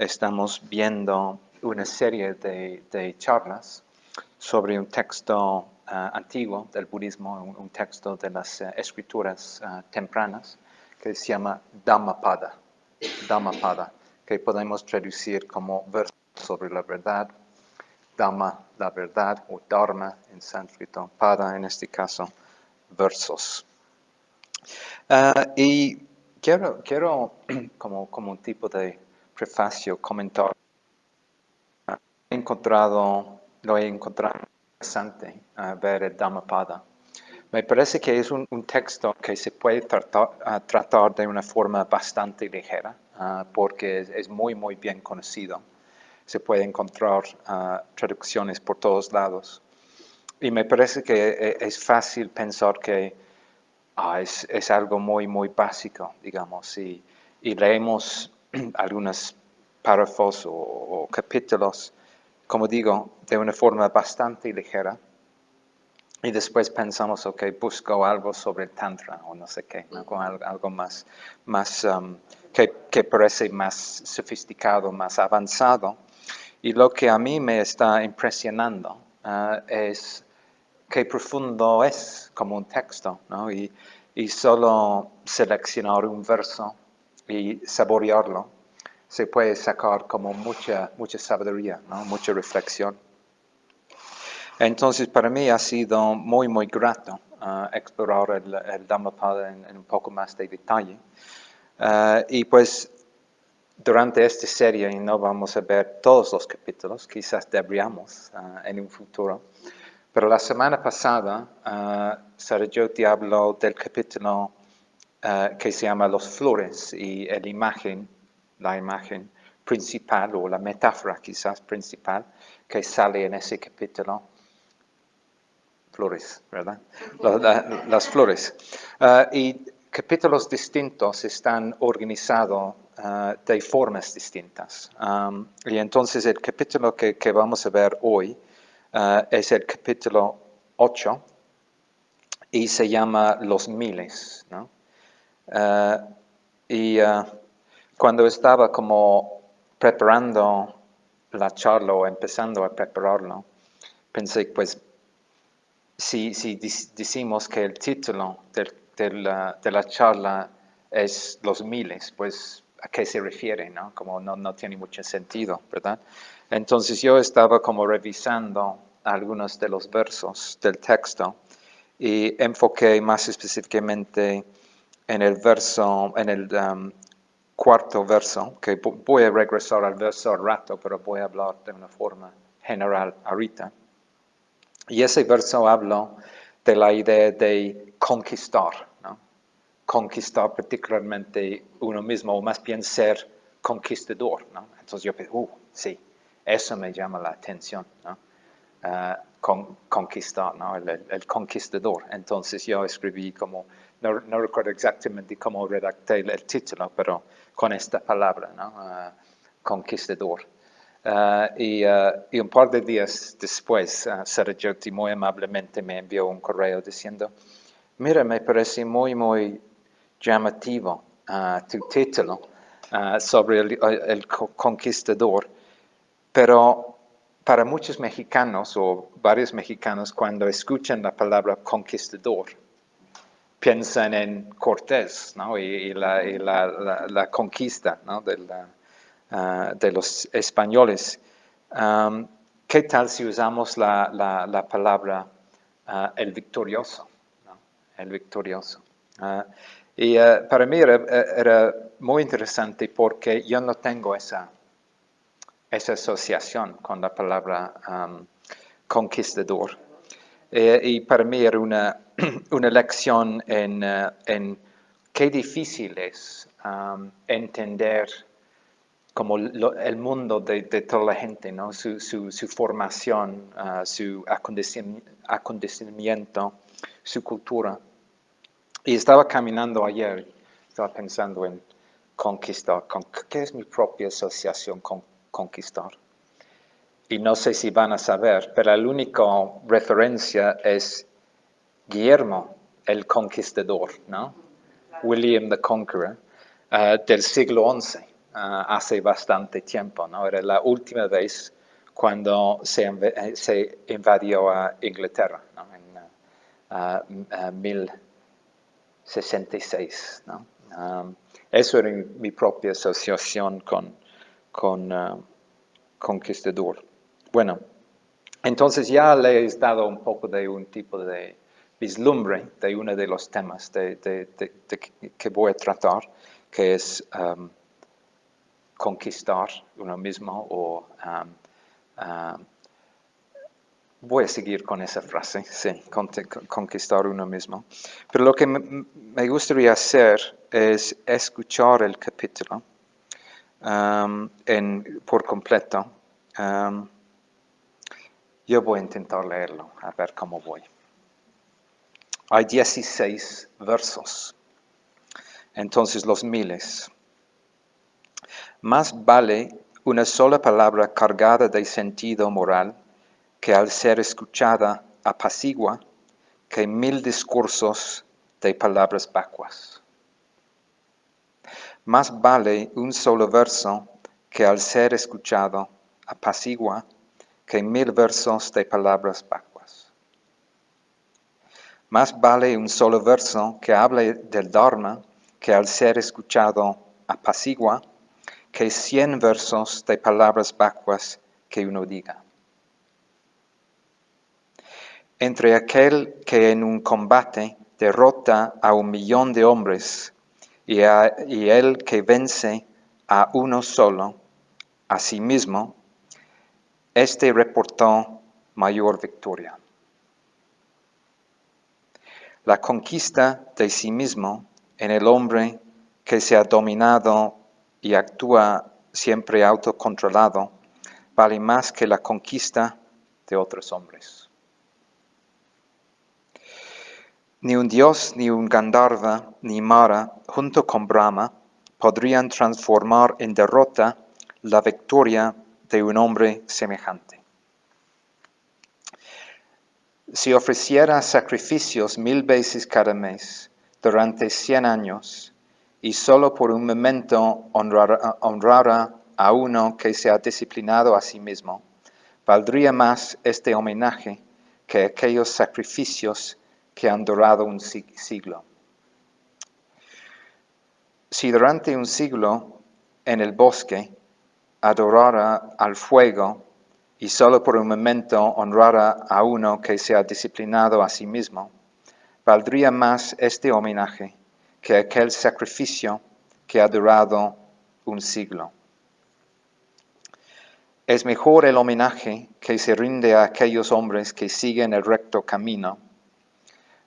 estamos viendo una serie de charlas sobre un texto antiguo del budismo, un texto de las escrituras tempranas, que se llama Dhammapada, que podemos traducir como versos sobre la verdad, Dhamma, la verdad, o Dharma en sánscrito, Pada en este caso, versos. Y quiero como un tipo de prefacio comentar, lo he encontrado interesante ver el Dhammapada. Me parece que es un texto que se puede tratar de una forma bastante ligera, porque es muy bien conocido. Se puede encontrar traducciones por todos lados. Y me parece que es fácil pensar que es algo muy básico, digamos, y leemos algunos párrafos o capítulos, como digo, de una forma bastante ligera. Y después pensamos, ok, busco algo sobre el Tantra o no sé qué, ¿no? Algo más que parece más sofisticado, más avanzado. Y lo que a mí me está impresionando es qué profundo es como un texto, ¿no? Y solo seleccionar un verso y saborearlo, se puede sacar como mucha sabiduría, ¿no? Mucha reflexión. Entonces, para mí ha sido muy grato explorar el Dhammapada en un poco más de detalle. Y pues, durante esta serie, y no vamos a ver todos los capítulos, quizás deberíamos en un futuro, pero la semana pasada, Sarajoti habló del capítulo que se llama Los Flores y la imagen principal, o la metáfora quizás principal, que sale en ese capítulo. Flores, ¿verdad? Las flores. Y capítulos distintos están organizados de formas distintas. Y entonces el capítulo que vamos a ver hoy es el capítulo 8 y se llama Los Miles, ¿no? Cuando estaba como preparando la charla o empezando a prepararlo, pensé, pues, si decimos que el título de la charla es Los Miles, pues, ¿a qué se refiere, no? Como no tiene mucho sentido, ¿verdad? Entonces yo estaba como revisando algunos de los versos del texto y enfoqué más específicamente en el cuarto verso, que voy a regresar al verso al rato, pero voy a hablar de una forma general ahorita. Y ese verso habla de la idea de conquistar, ¿no? Conquistar particularmente uno mismo, o más bien ser conquistador, ¿no? Entonces yo pensé, sí, eso me llama la atención, ¿no? Conquistar, ¿no? El conquistador. Entonces yo escribí como, no recuerdo exactamente cómo redacté el título, pero con esta palabra, ¿no? Conquistador. Y un par de días después, Sarajoti muy amablemente me envió un correo diciendo, mira, me parece muy llamativo tu título sobre el conquistador, pero para muchos mexicanos o varios mexicanos, cuando escuchan la palabra conquistador, piensan en Cortés, ¿no? y la conquista, ¿no? de los españoles. ¿Qué tal si usamos la palabra el victorioso, ¿no? El victorioso. Y para mí era muy interesante porque yo no tengo esa asociación con la palabra conquistador. Y para mí era una lección en qué difícil es entender como el mundo de toda la gente, ¿no? Su formación, su acondicionamiento, su cultura. Y estaba caminando ayer, estaba pensando en conquistar, ¿qué es mi propia asociación con conquistar? Y no sé si van a saber, pero la única referencia es Guillermo el Conquistador, ¿no? William the Conqueror, del siglo XI. hace bastante tiempo, ¿no? Era la última vez cuando se invadió a Inglaterra, ¿no? En 1066, ¿no? Eso era mi propia asociación con conquistador. Bueno, entonces ya le he dado un poco de un tipo de vislumbre de uno de los temas que voy a tratar, que es conquistar uno mismo o voy a seguir con esa frase, sí, conquistar uno mismo. Pero lo que me gustaría hacer es escuchar el capítulo por completo. Yo voy a intentar leerlo, a ver cómo voy. Hay 16 versos, entonces los miles. Más vale una sola palabra cargada de sentido moral que al ser escuchada apacigua que 1000 discursos de palabras vacuas. Más vale un solo verso que al ser escuchado apacigua que 1000 versos de palabras vacuas. Más vale un solo verso que hable del Dharma que al ser escuchado apacigua que 100 versos de palabras vacuas que uno diga. Entre aquel que en un combate derrota a 1.000.000 de hombres y el que vence a uno solo, a sí mismo, este reportó mayor victoria. La conquista de sí mismo en el hombre que se ha dominado y actúa siempre autocontrolado vale más que la conquista de otros hombres. Ni un dios, ni un Gandharva, ni Mara, junto con Brahma, podrían transformar en derrota la victoria de un hombre semejante. Si ofreciera sacrificios 1000 veces cada mes durante 100 años y solo por un momento honrara a uno que se ha disciplinado a sí mismo, valdría más este homenaje que aquellos sacrificios que han durado un siglo. Si durante un siglo en el bosque adorara al fuego y solo por un momento honrara a uno que se ha disciplinado a sí mismo, valdría más este homenaje que aquel sacrificio que ha durado un siglo. Es mejor el homenaje que se rinde a aquellos hombres que siguen el recto camino.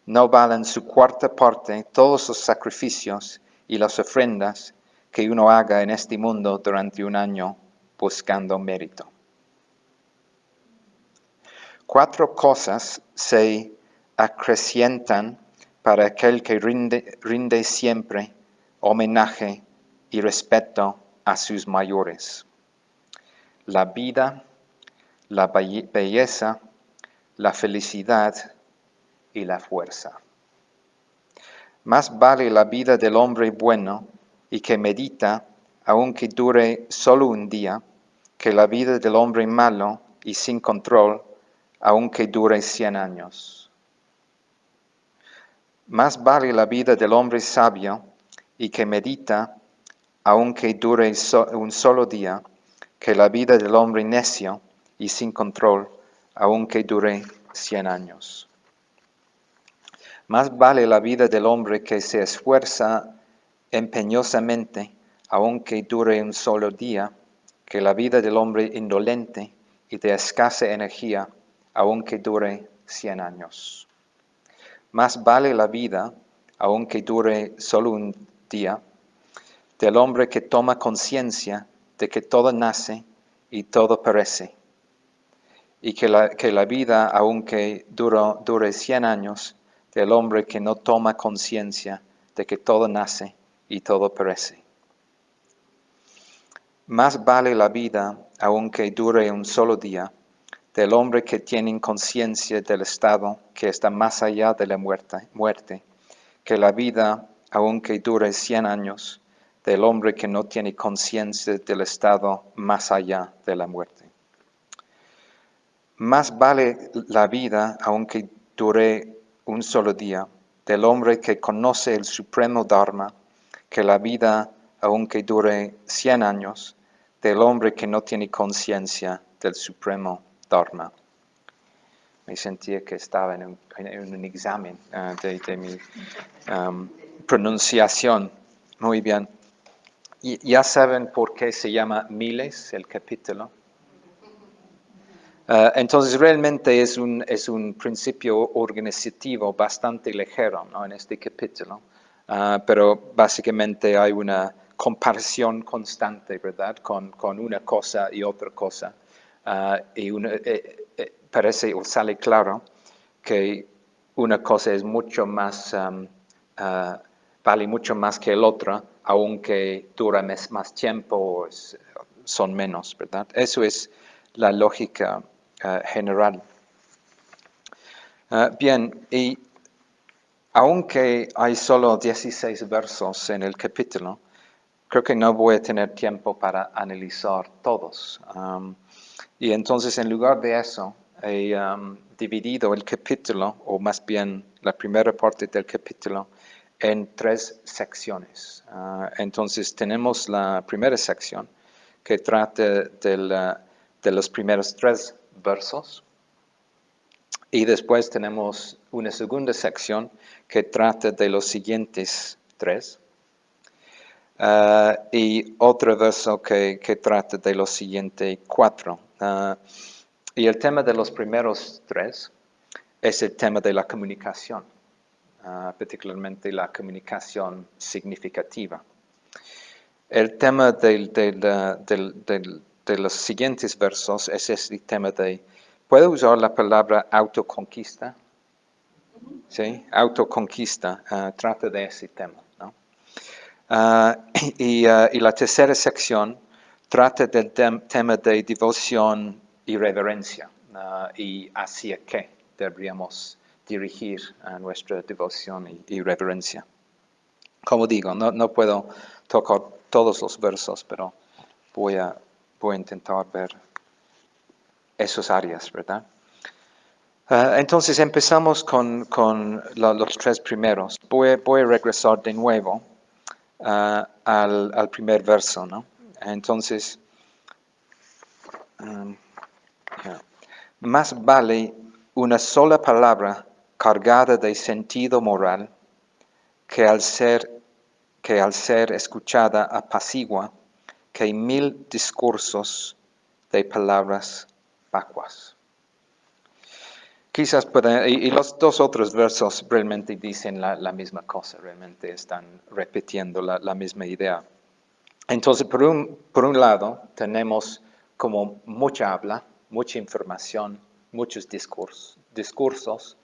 No valen su cuarta parte todos los sacrificios y las ofrendas que uno haga en este mundo durante un año buscando mérito. 4 cosas se acrecientan para aquel que rinde siempre homenaje y respeto a sus mayores: la vida, la belleza, la felicidad y la fuerza. Más vale la vida del hombre bueno y que medita, aunque dure solo un día, que la vida del hombre malo y sin control, aunque dure 100 años. Más vale la vida del hombre sabio y que medita, aunque dure un solo día, que la vida del hombre necio y sin control, aunque dure 100 años. Más vale la vida del hombre que se esfuerza empeñosamente, aunque dure un solo día, que la vida del hombre indolente y de escasa energía, aunque dure 100 años. Más vale la vida, aunque dure solo un día, del hombre que toma conciencia de que todo nace y todo perece, y que la vida, aunque dure 100 años, del hombre que no toma conciencia de que todo nace y todo perece. Más vale la vida, aunque dure un solo día, del hombre que tiene conciencia del estado que está más allá de la muerte, que la vida, aunque dure 100 años, del hombre que no tiene conciencia del estado más allá de la muerte. Más vale la vida, aunque dure un solo día, del hombre que conoce el supremo Dharma, que la vida, aunque dure 100 años, del hombre que no tiene conciencia del supremo Dharma. Me sentía que estaba en un examen de mi pronunciación. Muy bien. Y ya saben por qué se llama Miles el capítulo. Entonces realmente es un principio organizativo bastante ligero, ¿no?, en este capítulo, pero básicamente hay una comparación constante, ¿verdad?, con una cosa y otra cosa, y parece o sale claro que una cosa es mucho más, vale mucho más que el otro, aunque dura más tiempo, son menos, ¿verdad? Eso es la lógica general. Bien, y aunque hay solo 16 versos en el capítulo, creo que no voy a tener tiempo para analizar todos. Y entonces, en lugar de eso, he dividido el capítulo, o más bien la primera parte del capítulo, en 3 secciones. Entonces, tenemos la primera sección, que trata de los primeros 3 versos. Y después tenemos una segunda sección que trata de los siguientes 3. Y otro verso que trata de los siguientes 4. Y el tema de los primeros 3 es el tema de la comunicación, particularmente la comunicación significativa. El tema de los siguientes versos es este tema de, ¿puedo usar la palabra autoconquista? ¿Sí? Autoconquista, trata de ese tema, ¿no? Y la tercera sección trata del tema de devoción y reverencia, y hacia qué deberíamos dirigir nuestra devoción y reverencia. Como digo, no puedo tocar todos los versos, pero voy a intentar ver esas áreas, ¿verdad? Entonces empezamos con los 3 primeros. Voy a regresar de nuevo al primer verso, ¿no? Entonces, más vale una sola palabra cargada de sentido moral que al ser escuchada apacigua que 1000 discursos de palabras vacuas. Quizás y los 2 otros versos realmente dicen la misma cosa, realmente están repitiendo la misma idea. Entonces, por un lado, tenemos como mucha habla, mucha información, muchos discursos,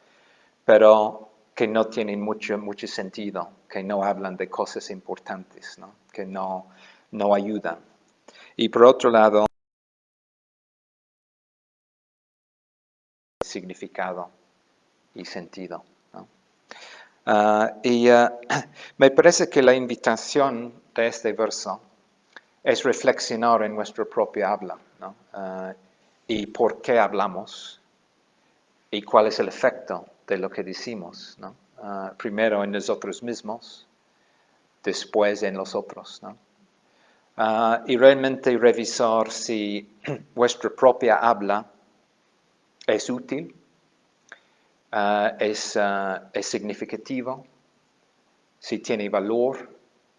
pero que no tienen mucho sentido, que no hablan de cosas importantes, ¿no?, que no ayudan. Y por otro lado, significado y sentido, ¿no? Me parece que la invitación de este verso es reflexionar en nuestra propia habla, ¿no? Y por qué hablamos y cuál es el efecto de lo que decimos, ¿no? Primero en nosotros mismos, después en los otros, ¿no? Y realmente revisar si vuestra propia habla es útil, es significativo, si tiene valor,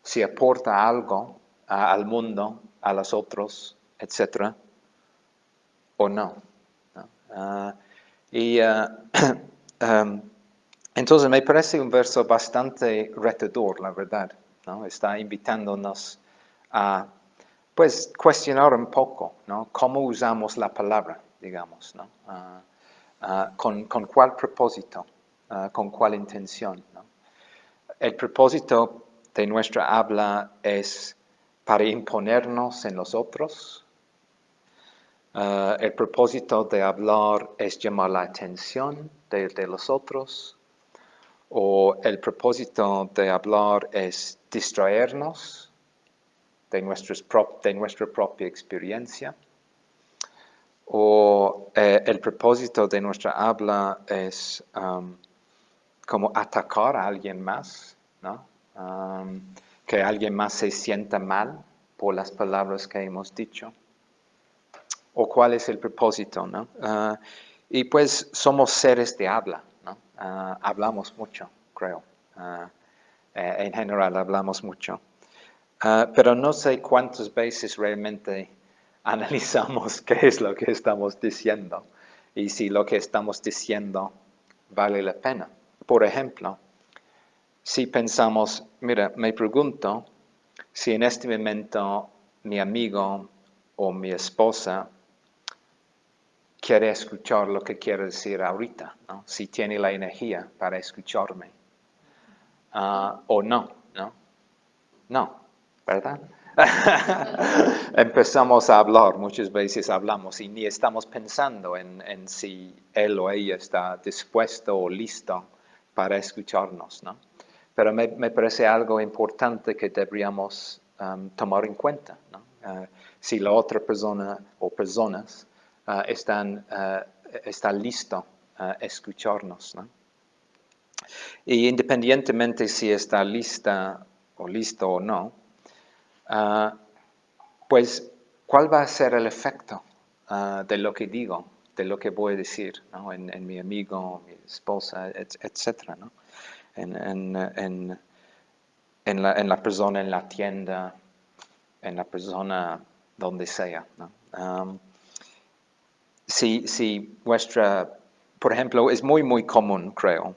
si aporta algo al mundo, a los otros, etc., o no. Entonces me parece un verso bastante retador, la verdad, ¿no? Está invitándonos a, pues, cuestionar un poco, ¿no?, cómo usamos la palabra, digamos, ¿no? Con cuál propósito, con cuál intención, ¿no? El propósito de nuestra habla es para imponernos en los otros. El propósito de hablar es llamar la atención de los otros. O el propósito de hablar es distraernos, de nuestra propia experiencia, o el propósito de nuestra habla es como atacar a alguien más, ¿no? Que alguien más se sienta mal por las palabras que hemos dicho. ¿O cuál es el propósito, no? Y pues somos seres de habla, ¿no? Hablamos mucho, creo. En general hablamos mucho. Pero no sé cuántas veces realmente analizamos qué es lo que estamos diciendo y si lo que estamos diciendo vale la pena. Por ejemplo, si pensamos, mira, me pregunto si en este momento mi amigo o mi esposa quiere escuchar lo que quiero decir ahorita, ¿no? Si tiene la energía para escucharme. O no, ¿no? No, ¿verdad? Empezamos a hablar, muchas veces hablamos y ni estamos pensando en si él o ella está dispuesto o listo para escucharnos, ¿no? Pero me parece algo importante que deberíamos tomar en cuenta, ¿no? Si la otra persona o personas están listo a escucharnos, ¿no? Y independientemente si está lista o listo o no, pues, ¿cuál va a ser el efecto de lo que digo, de lo que voy a decir, ¿no? en mi amigo, mi esposa, etcétera, ¿no? En la persona en la tienda, en la persona donde sea, ¿no? Si por ejemplo, es muy común, creo,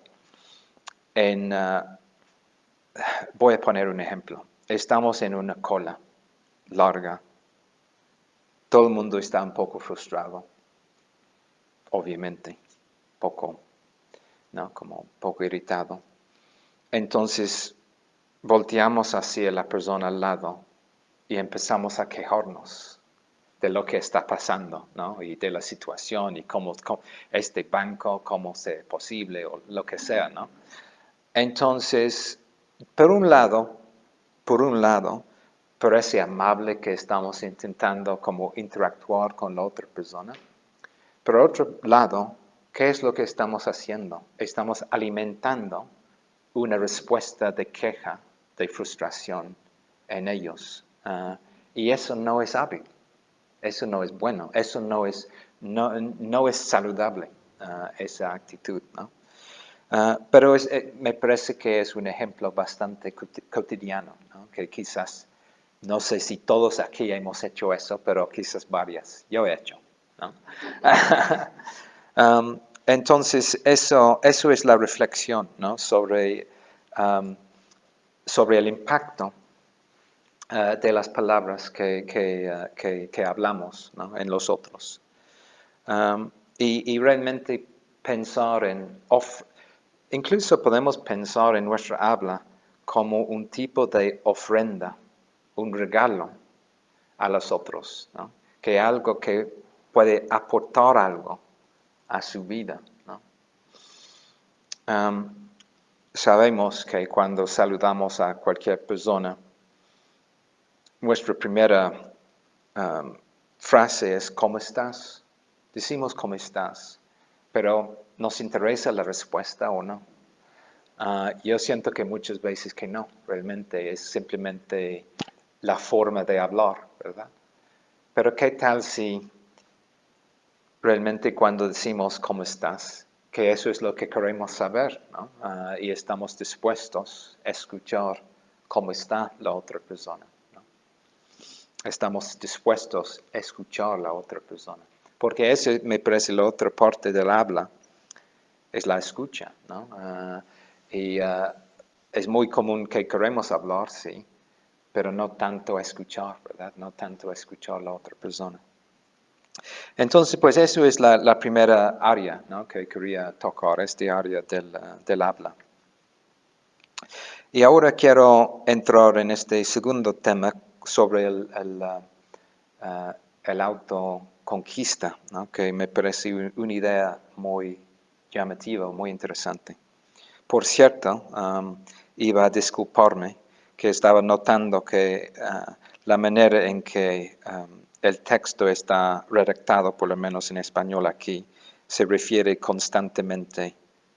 voy a poner un ejemplo. Estamos en una cola larga. Todo el mundo está un poco frustrado, obviamente, poco, ¿no? Como un poco irritado. Entonces, volteamos hacia la persona al lado y empezamos a quejarnos de lo que está pasando, ¿no? Y de la situación y cómo este banco, cómo es posible o lo que sea, ¿no? Entonces, por un lado, parece amable que estamos intentando como interactuar con la otra persona. Por otro lado, ¿qué es lo que estamos haciendo? Estamos alimentando una respuesta de queja, de frustración en ellos. Y eso no es hábil, eso no es bueno, eso no es saludable, esa actitud, ¿no? Pero me parece que es un ejemplo bastante cotidiano, ¿no? Que quizás, no sé si todos aquí hemos hecho eso, pero quizás varias. Yo he hecho, ¿no? Entonces, eso es la reflexión, ¿no? Sobre el impacto de las palabras que hablamos, ¿no? En los otros. Y realmente pensar incluso podemos pensar en nuestra habla como un tipo de ofrenda, un regalo a los otros, ¿no? Que algo que puede aportar algo a su vida, ¿no? Sabemos que cuando saludamos a cualquier persona, nuestra primera frase es ¿cómo estás? Decimos ¿cómo estás? Pero ¿nos interesa la respuesta o no? Yo siento que muchas veces que no, realmente es simplemente la forma de hablar, ¿verdad? Pero ¿qué tal si realmente cuando decimos ¿cómo estás? Que eso es lo que queremos saber, ¿no? Y estamos dispuestos a escuchar cómo está la otra persona, ¿no? Estamos dispuestos a escuchar a la otra persona. Porque eso me parece la otra parte del habla, es la escucha, ¿no? Es muy común que queremos hablar, sí, pero no tanto escuchar, ¿verdad? No tanto escuchar a la otra persona. Entonces, pues eso es la primera área, ¿no? Que quería tocar, este área del habla. Y ahora quiero entrar en este segundo tema sobre el autoconquista, ¿no? Que me parece una idea muy llamativa, muy interesante. Por cierto, iba a disculparme que estaba notando que la manera en que el texto está redactado, por lo menos en español aquí, se refiere constantemente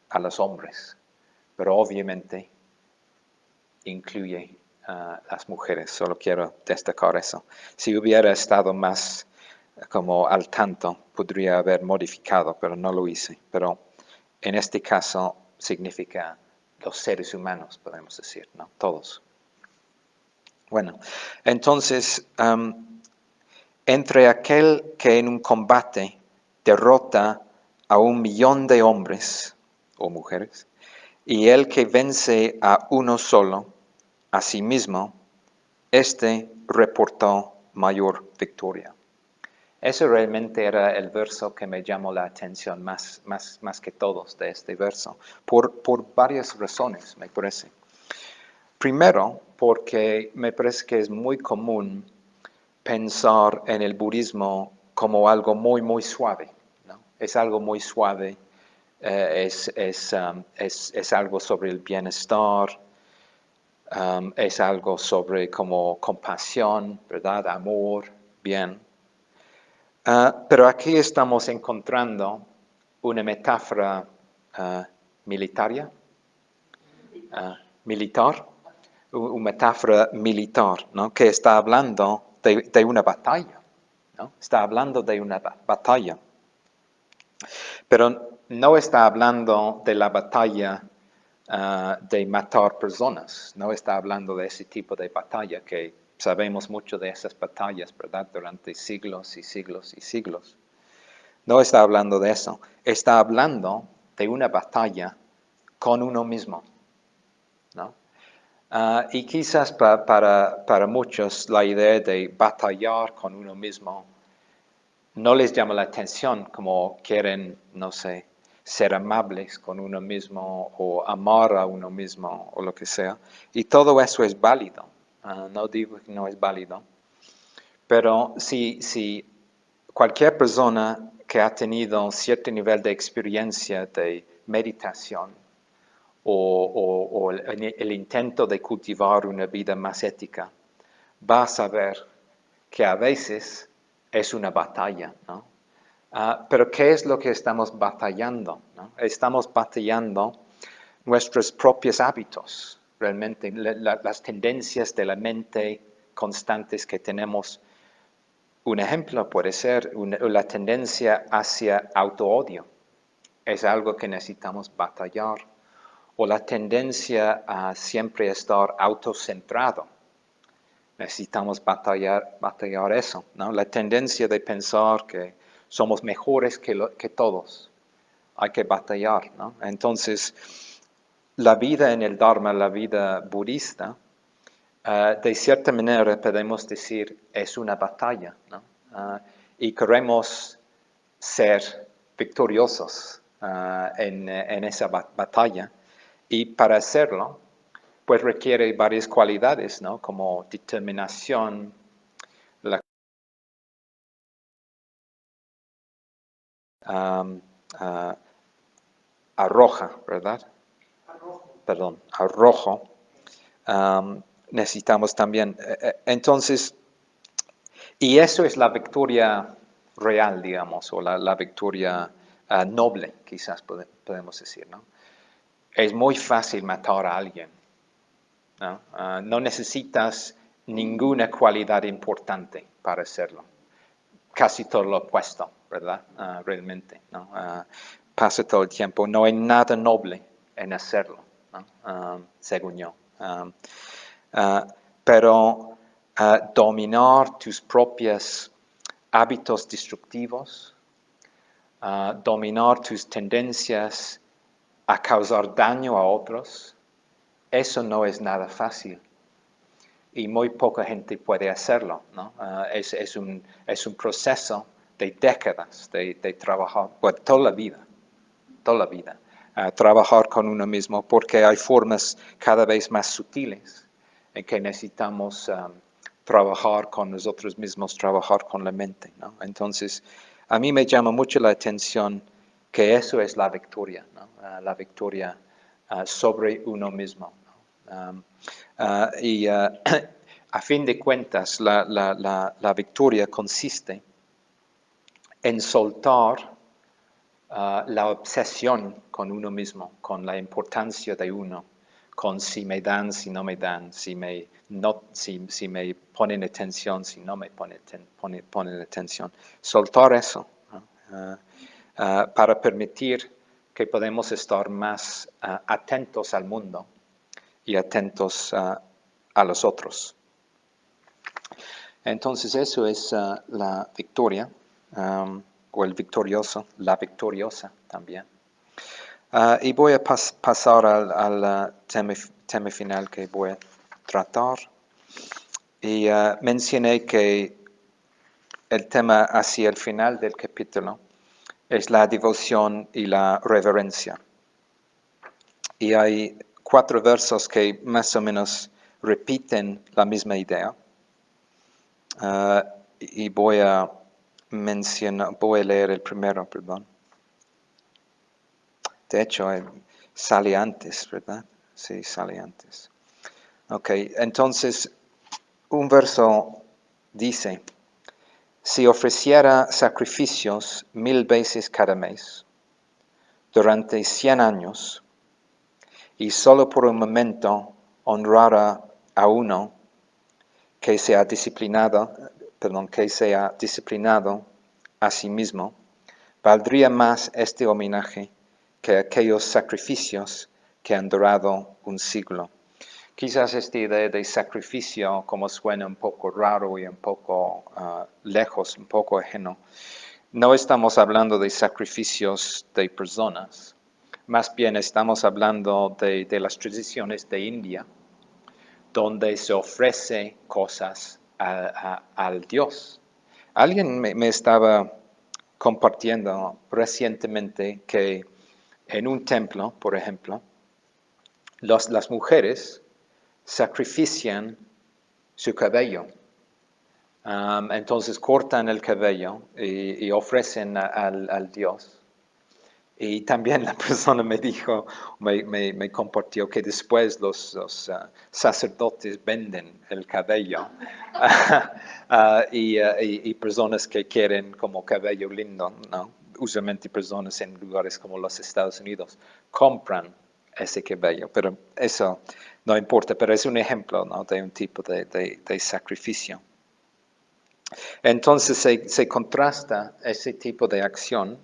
a los hombres, pero obviamente incluye a las mujeres. Solo quiero destacar eso. Si hubiera estado más como al tanto, podría haber modificado, pero no lo hice. Pero en este caso significa los seres humanos, podemos decir, ¿no? Todos. Bueno, entonces, entre aquel que en un combate derrota a 1,000,000 de hombres o mujeres, y el que vence a uno solo, a sí mismo, este reportó mayor victoria. Ese realmente era el verso que me llamó la atención más que todos de este verso, por varias razones, me parece. Primero, porque me parece que es muy común pensar en el budismo como algo muy suave, ¿no? Es algo muy suave, es algo sobre el bienestar, es algo sobre como compasión, ¿verdad? Amor, bien. Pero aquí estamos encontrando una metáfora militar, una metáfora militar, ¿no? Que está hablando de una batalla, ¿no? Está hablando de una batalla. Pero no está hablando de la batalla de matar personas, no está hablando de ese tipo de batalla que sabemos mucho de esas batallas, ¿verdad? Durante siglos y siglos y siglos. No está hablando de eso, está hablando de una batalla con uno mismo, ¿no? Y quizás para muchos la idea de batallar con uno mismo no les llama la atención como quieren, no sé, ser amables con uno mismo o amar a uno mismo o lo que sea. Y todo eso es válido, no digo que no es válido, pero si cualquier persona que ha tenido cierto nivel de experiencia de meditación o el intento de cultivar una vida más ética, va a saber que a veces es una batalla, ¿no? Pero ¿qué es lo que estamos batallando, ¿no? Estamos batallando nuestros propios hábitos, realmente, las tendencias de la mente constantes que tenemos. Un ejemplo puede ser la tendencia hacia autoodio. Es algo que necesitamos batallar. O la tendencia a siempre estar autocentrado. Necesitamos batallar eso, ¿no? La tendencia de pensar que somos mejores que todos. Hay que batallar, ¿no? Entonces, la vida en el Dharma, la vida budista, de cierta manera podemos decir es una batalla, ¿no? Y queremos ser victoriosos en esa batalla. Y para hacerlo, pues requiere varias cualidades, ¿no? Como determinación, arroja, ¿verdad? Perdón, arrojo. Necesitamos también, entonces, y eso es la victoria real, digamos, o la victoria noble, quizás podemos decir, ¿no? Es muy fácil matar a alguien, ¿no? No necesitas ninguna cualidad importante para hacerlo. Casi todo lo opuesto, ¿verdad? Realmente, ¿no? Pasa todo el tiempo. No hay nada noble en hacerlo, ¿no? Según yo. Pero dominar tus propios hábitos destructivos, dominar tus tendencias a causar daño a otros, eso no es nada fácil. Y muy poca gente puede hacerlo, ¿no? Es un proceso de décadas de trabajar, bueno, toda la vida, trabajar con uno mismo, porque hay formas cada vez más sutiles en que necesitamos trabajar con nosotros mismos, trabajar con la mente, ¿no? Entonces, a mí me llama mucho la atención que eso es la victoria, ¿no? La victoria sobre uno mismo, ¿no? a fin de cuentas, la victoria consiste en soltar la obsesión con uno mismo, con la importancia de uno, con si me dan, si no me dan, si me ponen atención, si no me ponen atención. Soltar eso, ¿no? Para permitir que podamos estar más atentos al mundo y atentos a los otros. Entonces eso es la victoria, o el victorioso, la victoriosa también. Y voy a pasar al tema final que voy a tratar. Y mencioné que el tema hacia el final del capítulo es la devoción y la reverencia. Y hay 4 versos que más o menos repiten la misma idea. Y voy a leer el primero, perdón. De hecho, sale antes, ¿verdad? Sí, sale antes. Ok, entonces, un verso dice, si ofreciera sacrificios 1000 veces cada mes, durante 100 años, y solo por un momento honrara a uno que sea disciplinado a sí mismo, valdría más este homenaje que aquellos sacrificios que han durado un siglo. Quizás esta idea de sacrificio, como suena un poco raro y un poco lejos, un poco ajeno, no estamos hablando de sacrificios de personas, más bien estamos hablando de las tradiciones de India, donde se ofrece cosas al Dios. Alguien me estaba compartiendo recientemente que en un templo, por ejemplo, las mujeres sacrifician su cabello. Entonces cortan el cabello y ofrecen al Dios. Y también la persona me dijo, me compartió que después los sacerdotes venden el cabello y personas que quieren como cabello lindo, ¿no? Usualmente personas en lugares como los Estados Unidos compran ese cabello, pero eso no importa, pero es un ejemplo, ¿no? De un tipo de sacrificio. Entonces se contrasta ese tipo de acción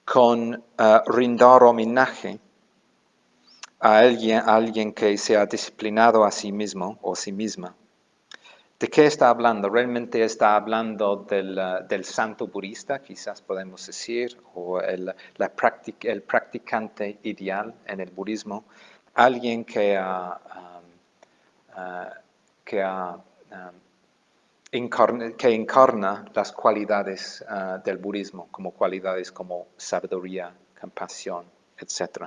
con rindar homenaje a alguien que se ha disciplinado a sí mismo o sí misma. ¿De qué está hablando? Realmente está hablando del santo budista, quizás podemos decir, o el practicante ideal en el budismo, alguien que encarna las cualidades del budismo, como cualidades como sabiduría, compasión, etc.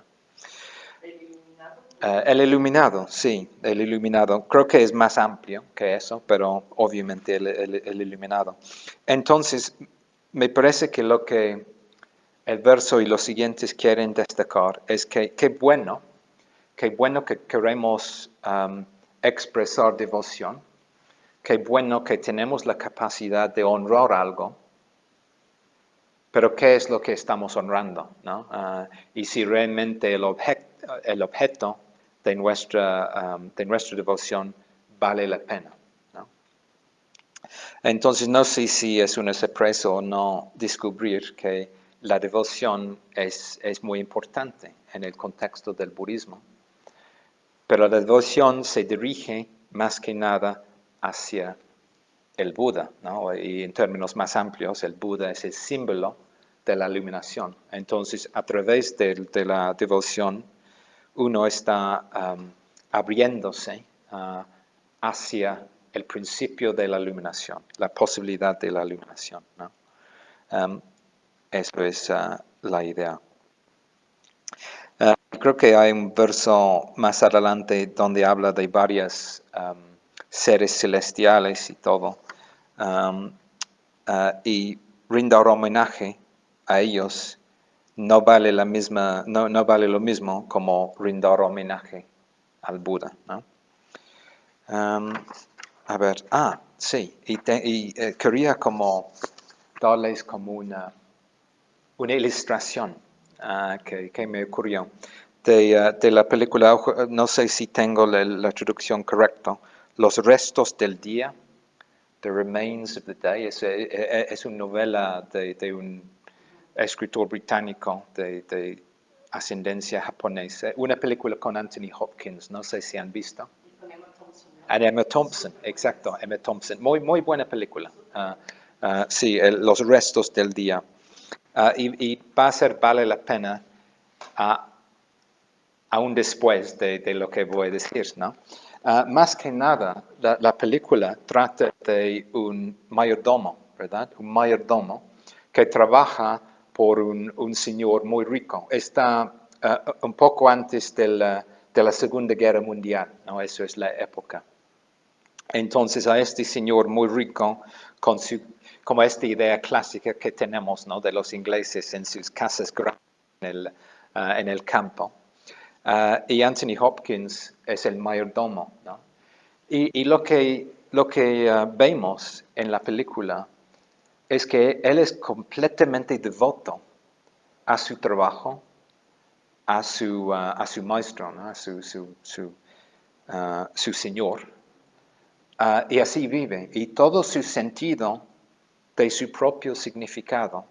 El iluminado, sí, el iluminado. Creo que es más amplio que eso, pero obviamente el iluminado. Entonces, me parece que lo que el verso y los siguientes quieren destacar es que qué bueno que queremos expresar devoción, qué bueno que tenemos la capacidad de honrar algo, pero ¿qué es lo que estamos honrando, ¿no? Y si realmente el objeto de nuestra devoción vale la pena, ¿no? Entonces, no sé si es una sorpresa o no descubrir que la devoción es muy importante en el contexto del budismo, pero la devoción se dirige más que nada hacia el Buda, ¿no? Y en términos más amplios, el Buda es el símbolo de la iluminación. Entonces, a través de la devoción, uno está abriéndose hacia el principio de la iluminación, la posibilidad de la iluminación, ¿no? Eso es la idea. Creo que hay un verso más adelante donde habla de varios seres celestiales y todo. Y rindar homenaje a ellos no vale lo mismo como rindar homenaje al Buda, ¿no? A ver, sí, quería como darles como una ilustración que me ocurrió de la película, no sé si tengo la traducción correcta, Los restos del día, The Remains of the Day, es una novela de un escritor británico de ascendencia japonesa, una película con Anthony Hopkins, no sé si han visto. Emma Thompson, exacto, Emma Thompson. Muy, muy buena película. Sí, Los restos del día. Y va a ser, vale la pena, aún después de lo que voy a decir, ¿no? Más que nada, la película trata de un mayordomo, ¿verdad? Un mayordomo que trabaja por un señor muy rico. Está un poco antes de la Segunda Guerra Mundial, ¿no? Eso es la época. Entonces a este señor muy rico, como esta idea clásica que tenemos, ¿no? De los ingleses en sus casas grandes en el campo. Y Anthony Hopkins es el mayordomo, ¿no? Y lo que vemos en la película es que él es completamente devoto a su trabajo, a su maestro, ¿no? A su señor. Y así vive. Y todo su sentido de su propio significado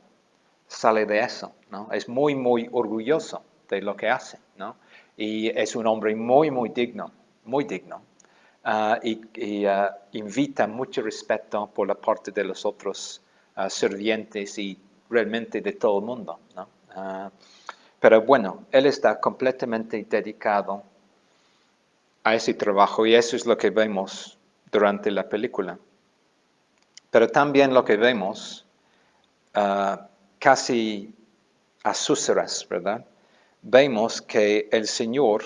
sale de eso, ¿no? Es muy, muy orgulloso de lo que hace, ¿no? Y es un hombre muy, muy digno, muy digno. Y invita mucho respeto por la parte de los otros sirvientes y realmente de todo el mundo, ¿no? Pero bueno, él está completamente dedicado a ese trabajo y eso es lo que vemos durante la película. Pero también lo que vemos casi a susurras, ¿verdad? Vemos que el Señor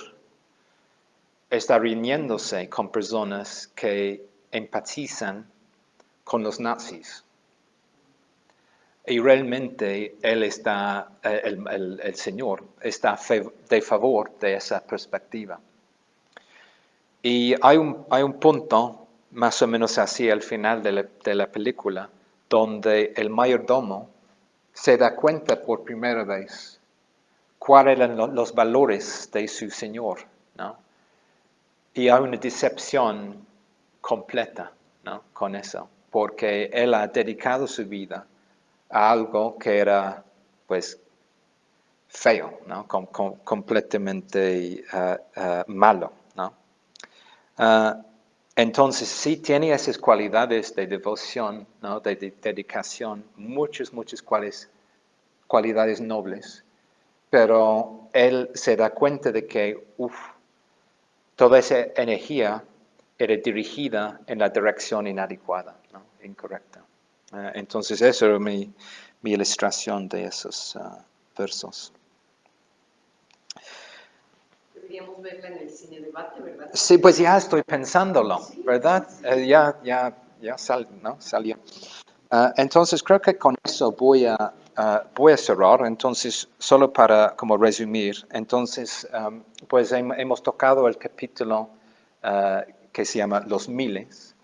está riñéndose con personas que empatizan con los nazis. Y realmente él está, el Señor está de favor de esa perspectiva. Y hay un punto, más o menos así al final de la película, donde el mayordomo se da cuenta por primera vez cuáles eran los valores de su señor, ¿no? Y hay una decepción completa, ¿no? Con eso, porque él ha dedicado su vida a algo que era, pues, feo, ¿no? Completamente malo, ¿no? Entonces, sí tiene esas cualidades de devoción, ¿no? De dedicación, muchas cualidades nobles, pero él se da cuenta de que toda esa energía era dirigida en la dirección inadecuada, ¿no? Incorrecta. Entonces, eso era mi ilustración de esos versos. Deberíamos verla en el cine debate, ¿verdad? Sí, pues ya estoy pensándolo, ¿verdad? Ya salió. Entonces, creo que con eso voy a cerrar. Entonces, solo para como resumir, entonces, pues hemos tocado el capítulo que se llama Los Miles.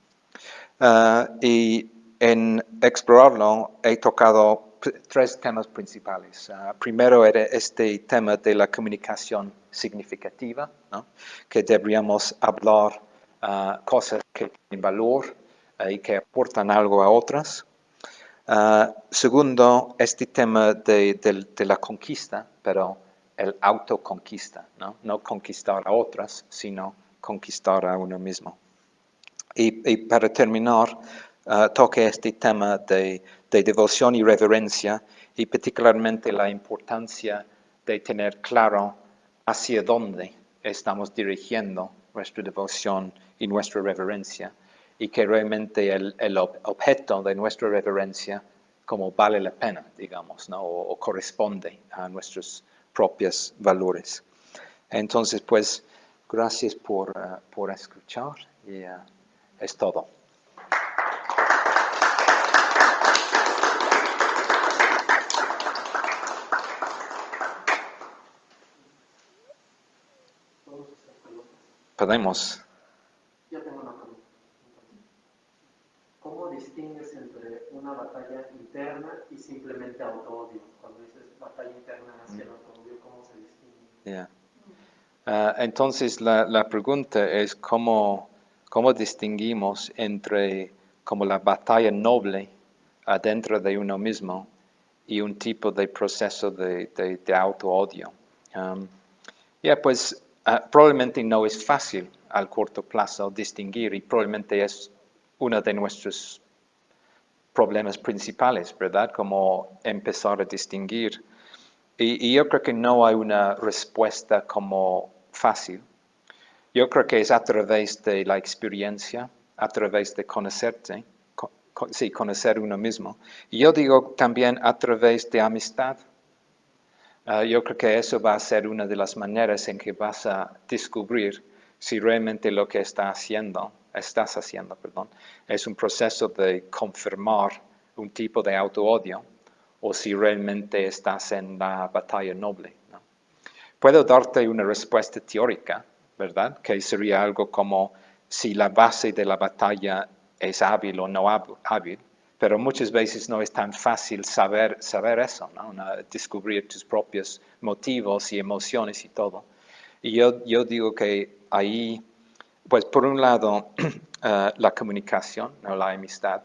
Y en explorarlo he tocado tres temas principales. Primero era este tema de la comunicación significativa, ¿no? Que deberíamos hablar cosas que tienen valor y que aportan algo a otras. Segundo, este tema de la conquista, pero el autoconquista, ¿no? No conquistar a otras, sino conquistar a uno mismo. Y para terminar, toque este tema de devoción y reverencia, y particularmente la importancia de tener claro hacia dónde estamos dirigiendo nuestra devoción y nuestra reverencia, y que realmente el objeto de nuestra reverencia como vale la pena, digamos, ¿no? o corresponde a nuestros propios valores. Entonces, pues, gracias por escuchar y es todo. Podemos. Yo tengo una y simplemente auto-odio? Cuando dices batalla interna hacia el auto-odio, ¿cómo se distingue? Yeah. Entonces la pregunta es cómo distinguimos entre como la batalla noble adentro de uno mismo y un tipo de proceso de auto-odio. Pues probablemente no es fácil al corto plazo distinguir y probablemente es uno de nuestros problemas principales, ¿verdad? Como empezar a distinguir. Y yo creo que no hay una respuesta como fácil. Yo creo que es a través de la experiencia, a través de conocerte, sí, conocer uno mismo. Y yo digo también a través de amistad. Yo creo que eso va a ser una de las maneras en que vas a descubrir si realmente lo que estás haciendo, es un proceso de confirmar un tipo de auto-odio o si realmente estás en la batalla noble, ¿no? Puedo darte una respuesta teórica, ¿verdad? Que sería algo como si la base de la batalla es hábil o no hábil, pero muchas veces no es tan fácil saber eso, ¿no? Descubrir tus propios motivos y emociones y todo. Y yo digo que ahí, pues por un lado, la comunicación, ¿no? La amistad,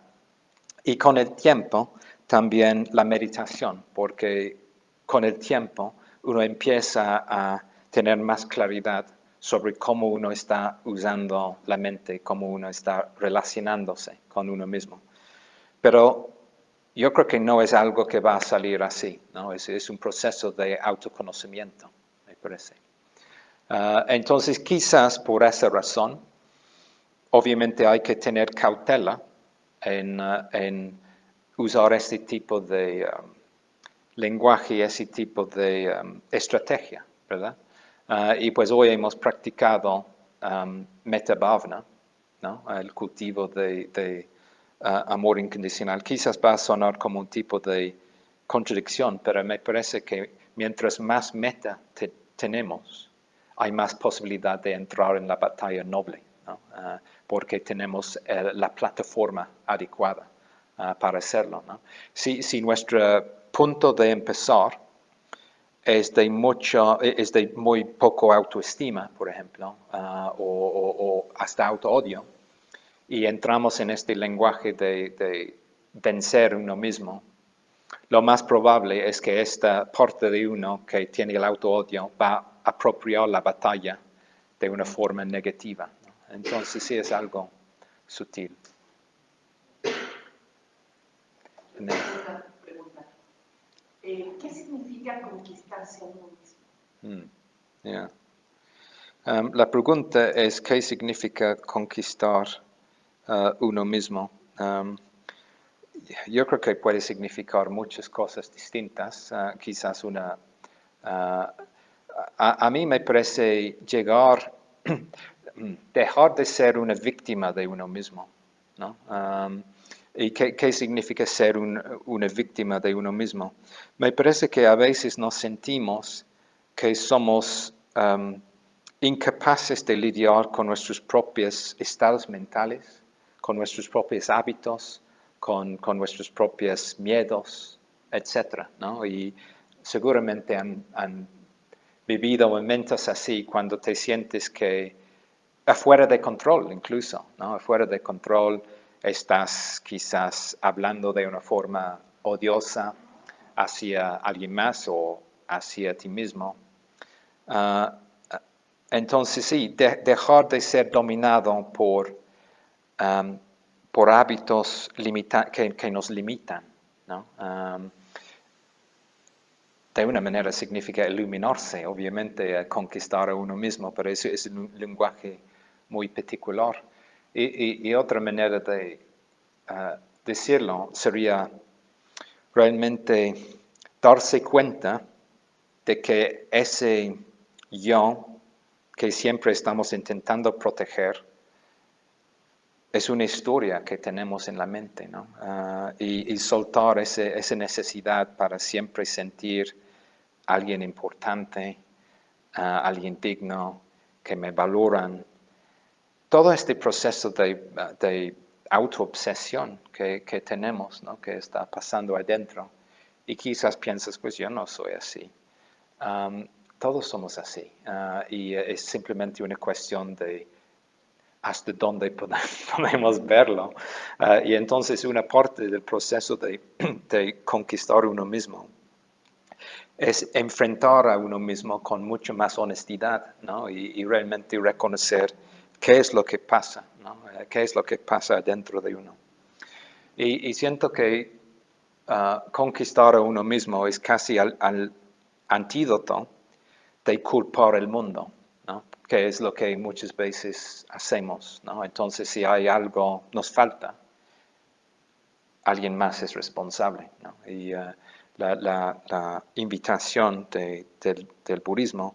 y con el tiempo también la meditación, porque con el tiempo uno empieza a tener más claridad sobre cómo uno está usando la mente, cómo uno está relacionándose con uno mismo. Pero yo creo que no es algo que va a salir así, ¿no? Es un proceso de autoconocimiento, me parece. Entonces, quizás por esa razón, obviamente hay que tener cautela en usar este tipo de lenguaje, ese tipo de estrategia, ¿verdad? Y pues hoy hemos practicado metta bhavana, ¿no? El cultivo de amor incondicional. Quizás va a sonar como un tipo de contradicción, pero me parece que mientras más meta tenemos, hay más posibilidad de entrar en la batalla noble, ¿no? Porque tenemos la plataforma adecuada para hacerlo, ¿no? Si nuestro punto de empezar es de muy poco autoestima, por ejemplo, o hasta auto-odio, y entramos en este lenguaje de vencer uno mismo, lo más probable es que esta parte de uno que tiene el auto-odio va a apropiar la batalla de una forma negativa, ¿no? Entonces sí es algo sutil. Una pregunta. ¿Qué significa conquistarse a uno mismo? Yeah. La pregunta es ¿qué significa conquistar uno mismo? Yo creo que puede significar muchas cosas distintas. Quizás una... a mí me parece dejar de ser una víctima de uno mismo, ¿no? ¿Y qué significa ser una víctima de uno mismo? Me parece que a veces nos sentimos que somos incapaces de lidiar con nuestros propios estados mentales, con nuestros propios hábitos, con nuestros propios miedos, etcétera, ¿no? Y seguramente han vivido momentos así cuando te sientes que afuera de control incluso, ¿no? Afuera de control estás quizás hablando de una forma odiosa hacia alguien más o hacia ti mismo. Entonces sí, dejar de ser dominado por hábitos que nos limitan, ¿no? De una manera significa iluminarse, obviamente, conquistar a uno mismo, pero eso es un lenguaje muy particular. Y otra manera de decirlo sería realmente darse cuenta de que ese yo que siempre estamos intentando proteger es una historia que tenemos en la mente, ¿no? Y soltar esa necesidad para siempre sentir a alguien importante, alguien digno, que me valoran. Todo este proceso de autoobsesión que tenemos, ¿no? Que está pasando adentro, y quizás piensas, pues yo no soy así. Todos somos así, y es simplemente una cuestión de hasta dónde podemos verlo. Y entonces una parte del proceso de conquistar uno mismo es enfrentar a uno mismo con mucho más honestidad, ¿no? Y realmente reconocer qué es lo que pasa, ¿no? Qué es lo que pasa dentro de uno. Y siento que conquistar a uno mismo es casi al antídoto de culpar el mundo, ¿no? Que es lo que muchas veces hacemos, ¿no? Entonces, si hay algo nos falta, alguien más es responsable, ¿no? Y la invitación del budismo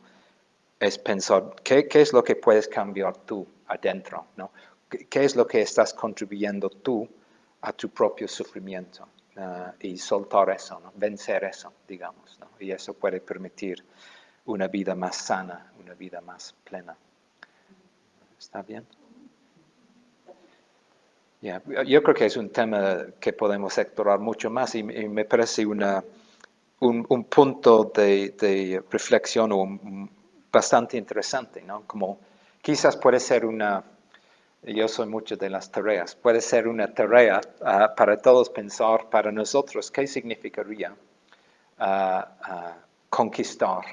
es pensar qué es lo que puedes cambiar tú adentro, ¿no? ¿Qué es lo que estás contribuyendo tú a tu propio sufrimiento? Y soltar eso, ¿no? Vencer eso, digamos, ¿no? Y eso puede permitir una vida más sana, una vida más plena. ¿Está bien? Yeah. Yo creo que es un tema que podemos explorar mucho más y me parece un punto de reflexión bastante interesante, ¿no? Como quizás puede ser yo soy mucho de las tareas, puede ser una tarea para todos pensar, para nosotros, ¿qué significaría conquistar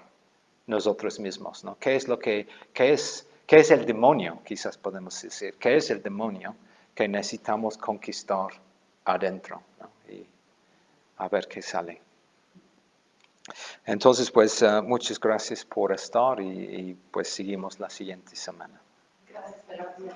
nosotros mismos, ¿no? ¿Qué es el demonio, quizás podemos decir? ¿Qué es el demonio que necesitamos conquistar adentro, ¿no? Y a ver qué sale. Entonces, pues, muchas gracias por estar y pues seguimos la siguiente semana. Gracias.